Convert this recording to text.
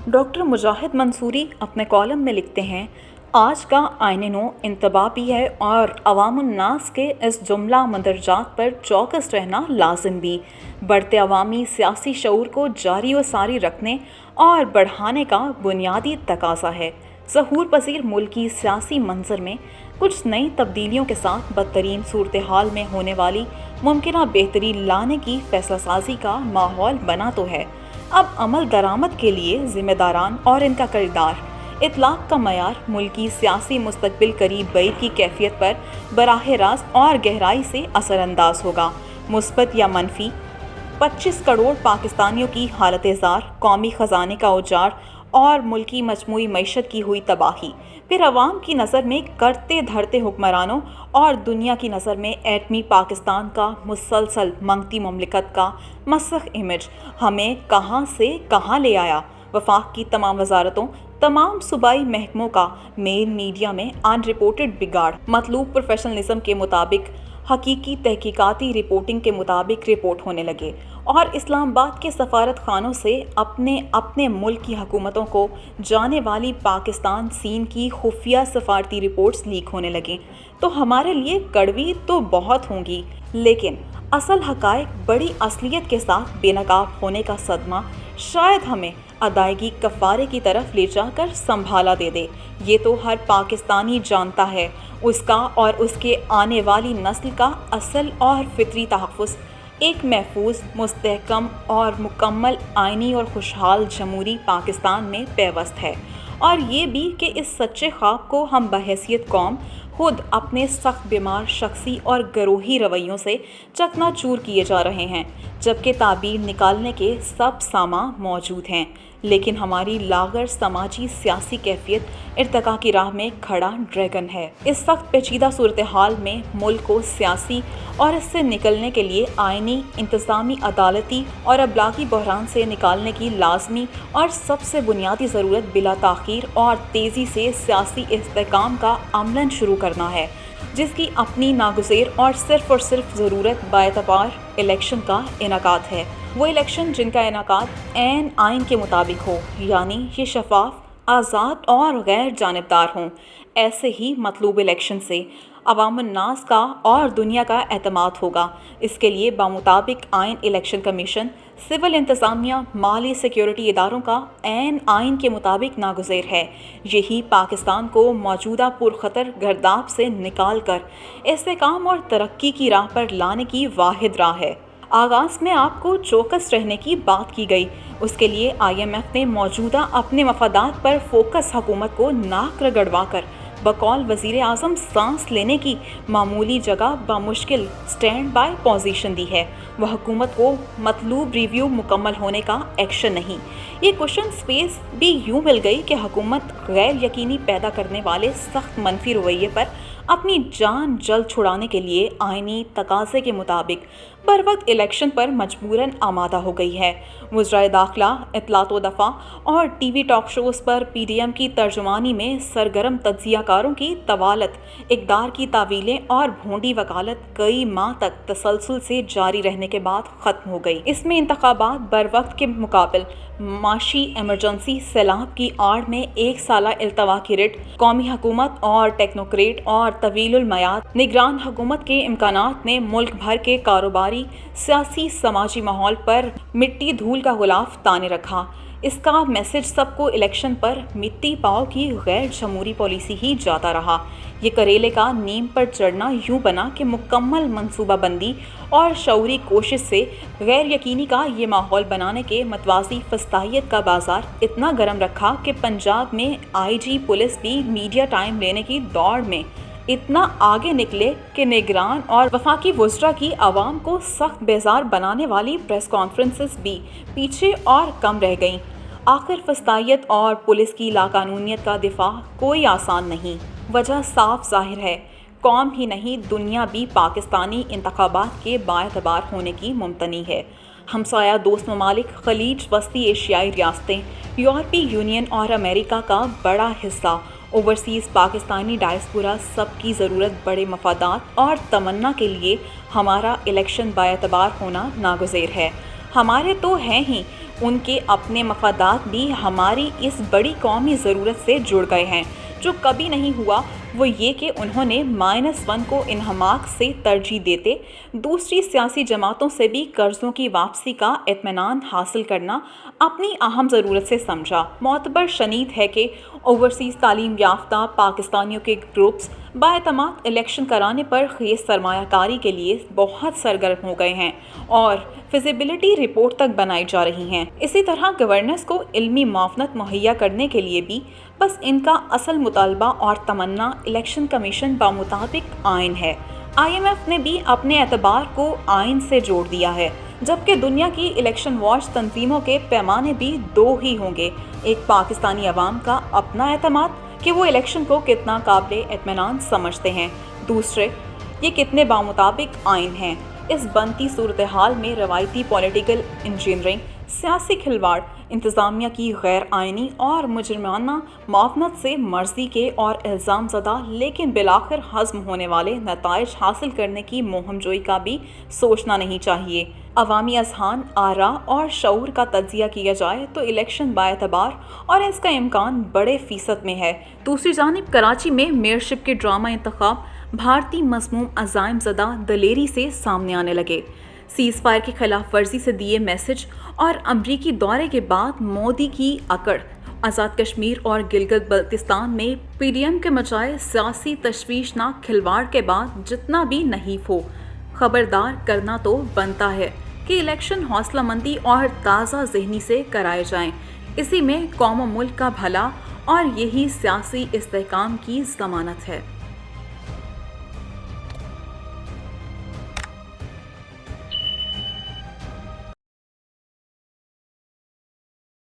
Doctor مجاہد منصوری اپنے column میں لکھتے ہیں، آج کا آئین نو انتباہی ہے اور عوام الناس کے اس جملہ مندرجات پر چوکس رہنا لازم بھی۔ بڑھتے عوامی سیاسی شعور کو جاری و ساری رکھنے اور بڑھانے کا بنیادی تقاضا ہے۔ ظہور پذیر ملکی سیاسی منظر میں کچھ نئی تبدیلیوں کے ساتھ بدترین صورتحال میں ہونے والی ممکنہ بہتری لانے کی فیصلہ سازی کا ماحول بنا تو ہے۔ اب عمل درآمد کے لیے ذمہ داران اور ان کا کردار، اطلاق کا معیار ملکی سیاسی مستقبل قریب بعید کی کیفیت پر براہ راست اور گہرائی سے اثر انداز ہوگا۔ مثبت یا منفی، 25 کروڑ پاکستانیوں کی حالت زار، قومی خزانے کا اجاڑ اور ملکی مجموعی معیشت کی ہوئی تباہی، پھر عوام کی نظر میں کرتے دھرتے حکمرانوں اور دنیا کی نظر میں ایٹمی پاکستان کا مسلسل منگتی مملکت کا مسخ امیج ہمیں کہاں سے کہاں لے آیا۔ وفاق کی تمام وزارتوں، تمام صوبائی محکموں کا مین میڈیا میں ان رپورٹڈ بگاڑ مطلوب پروفیشنلزم کے مطابق، حقیقی تحقیقاتی رپورٹنگ کے مطابق رپورٹ ہونے لگے اور اسلام آباد کے سفارت خانوں سے اپنے ملک کی حکومتوں کو جانے والی پاکستان سین کی خفیہ سفارتی رپورٹس لیک ہونے لگیں تو ہمارے لیے کڑوی تو بہت ہوں گی، لیکن اصل حقائق بڑی اصلیت کے ساتھ بے نقاب ہونے کا صدمہ شاید ہمیں ادائیگی کفارے کی طرف لے جا کر سنبھالا دے دے۔ یہ تو ہر پاکستانی جانتا ہے، اس کا اور اس کے آنے والی نسل کا اصل اور فطری تحفظ ایک محفوظ، مستحکم اور مکمل آئینی اور خوشحال جمہوری پاکستان میں پیوست ہے، اور یہ بھی کہ اس سچے خواب کو ہم بحیثیت قوم خود اپنے سخت بیمار شخصی اور گروہی رویوں سے چکنا چور کیے جا رہے ہیں، جبکہ تعبیر نکالنے کے سب سامان موجود ہیں، لیکن ہماری لاغر سماجی سیاسی کیفیت ارتقاء کی راہ میں کھڑا ڈریگن ہے۔ اس سخت پیچیدہ صورتحال میں ملک کو سیاسی اور اس سے نکلنے کے لیے آئینی، انتظامی، عدالتی اور ابلاغی بحران سے نکالنے کی لازمی اور سب سے بنیادی ضرورت بلا تاخیر اور تیزی سے سیاسی استحکام کا عملاً شروع کرنا ہے، جس کی اپنی ناگزیر اور صرف ضرورت باعتبار الیکشن کا انعقاد ہے۔ وہ الیکشن جن کا انعقاد عین آئین کے مطابق ہو، یعنی یہ شفاف، آزاد اور غیر جانبدار ہوں۔ ایسے ہی مطلوب الیکشن سے عوام الناس کا اور دنیا کا اعتماد ہوگا۔ اس کے لیے بمطابق آئین الیکشن کمیشن، سول انتظامیہ، مالی سیکیورٹی اداروں کا عین آئین کے مطابق ناگزیر ہے۔ یہی پاکستان کو موجودہ پرخطر گرداب سے نکال کر استحکام اور ترقی کی راہ پر لانے کی واحد راہ ہے۔ آغاز میں آپ کو چوکس رہنے کی بات کی گئی، اس کے لیے IMF نے موجودہ اپنے مفادات پر فوکس حکومت کو ناک رگڑوا کر بقول وزیر اعظم سانس لینے کی معمولی جگہ بمشکل سٹینڈ بائی پوزیشن دی ہے۔ وہ حکومت کو مطلوب ریویو مکمل ہونے کا ایکشن نہیں، یہ کوشن سپیس بھی یوں مل گئی کہ حکومت غیر یقینی پیدا کرنے والے سخت منفی رویے پر اپنی جان جلد چھڑانے کے لیے آئینی تقاضے کے مطابق بروقت الیکشن پر مجبوراً آمادہ ہو گئی ہے۔ وزرائے داخلہ، اطلاعات و دفاع اور ٹی وی ٹاک شوز پر PDM کی ترجمانی میں سرگرم تجزیہ کاروں کی طوالت، اقدار کی تعویلیں اور بھونڈی وکالت کئی ماہ تک تسلسل سے جاری رہنے کے بعد ختم ہو گئی۔ اس میں انتخابات بروقت کے مقابل معاشی ایمرجنسی، سیلاب کی آڑ میں ایک سالہ التوا کی رٹ، قومی حکومت اور ٹیکنوکریٹ اور طویل المیعاد نگران حکومت کے امکانات نے ملک بھر کے کاروباری، سیاسی، سماجی ماحول پر مٹی دھول کا غلاف تانے رکھا۔ اس کا میسج سب کو الیکشن پر مٹی پاؤ کی غیر جمہوری پالیسی ہی جاتا رہا۔ یہ کریلے کا نیم پر چڑھنا یوں بنا کہ مکمل منصوبہ بندی اور شعوری کوشش سے غیر یقینی کا یہ ماحول بنانے کے متوازی فسطائیت کا بازار اتنا گرم رکھا کہ پنجاب میں IG پولیس بھی میڈیا ٹائم لینے کی دوڑ میں اتنا آگے نکلے کہ نگران اور وفاقی وزراء کی عوام کو سخت بیزار بنانے والی پریس کانفرنسز بھی پیچھے اور کم رہ گئیں۔ آخر فسطائیت اور پولیس کی لاقانونیت کا دفاع کوئی آسان نہیں۔ وجہ صاف ظاہر ہے، قوم ہی نہیں دنیا بھی پاکستانی انتخابات کے باعتبار ہونے کی ممتنع ہے۔ ہمسایہ دوست ممالک، خلیج، وسطی ایشیائی ریاستیں، یورپی یونین اور امریکہ کا بڑا حصہ، اوورسیز پاکستانی ڈائسپورا، سب کی ضرورت بڑے مفادات اور تمنا کے لیے ہمارا الیکشن باعتبار ہونا ناگزیر ہے۔ ہمارے تو ہیں ہی، ان کے اپنے مفادات بھی ہماری اس بڑی قومی ضرورت سے جڑ گئے ہیں۔ جو کبھی نہیں ہوا وہ یہ کہ انہوں نے -1 کو انہماک سے ترجیح دیتے دوسری سیاسی جماعتوں سے بھی قرضوں کی واپسی کا اطمینان حاصل کرنا اپنی اہم ضرورت سے سمجھا۔ معتبر شنید ہے کہ اوورسیز تعلیم یافتہ پاکستانیوں کے گروپس بااعتماد الیکشن کرانے پر خیز سرمایہ کاری کے لیے بہت سرگرم ہو گئے ہیں اور فیزیبلٹی رپورٹ تک بنائی جا رہی ہیں۔ اسی طرح گورننس کو علمی معاونت مہیا کرنے کے لیے بھی بس ان کا اصل مطالبہ اور تمنا الیکشن کمیشن بمطابق آئین ہے۔ IMF نے بھی اپنے اعتبار کو آئین سے جوڑ دیا ہے، جبکہ دنیا کی الیکشن واچ تنظیموں کے پیمانے بھی 2 ہی ہوں گے، ایک پاکستانی عوام کا اپنا اعتماد کہ وہ الیکشن کو کتنا قابل اطمینان سمجھتے ہیں، دوسرے یہ کتنے بمطابق آئین ہیں۔ اس بنتی صورتحال میں روایتی پولیٹیکل انجینئرنگ، سیاسی کھلواڑ، انتظامیہ کی غیر آئینی اور مجرمانہ معاونت سے مرضی کے اور الزام زدہ لیکن بالآخر ہضم ہونے والے نتائج حاصل کرنے کی مہم جوئی کا بھی سوچنا نہیں چاہیے۔ عوامی اذہان، آراء اور شعور کا تجزیہ کیا جائے تو الیکشن بااعتبار اور اس کا امکان بڑے فیصد میں ہے۔ دوسری جانب کراچی میں میئرشپ کے ڈرامہ انتخاب بھارتی مضموم عزائم زدہ دلیری سے سامنے آنے لگے۔ سیز فائر کی خلاف ورزی سے دیے میسج اور امریکی دورے کے بعد مودی کی اکڑ، آزاد کشمیر اور گلگت بلتستان میں PDM کے مچائے سیاسی تشویشناک کھلواڑ کے بعد جتنا بھی نحیف ہو، خبردار کرنا تو بنتا ہے کہ الیکشن حوصلہ مندی اور تازہ ذہنی سے کرائے جائیں۔ اسی میں قوم و ملک کا بھلا اور یہی سیاسی استحکام کی ضمانت ہے۔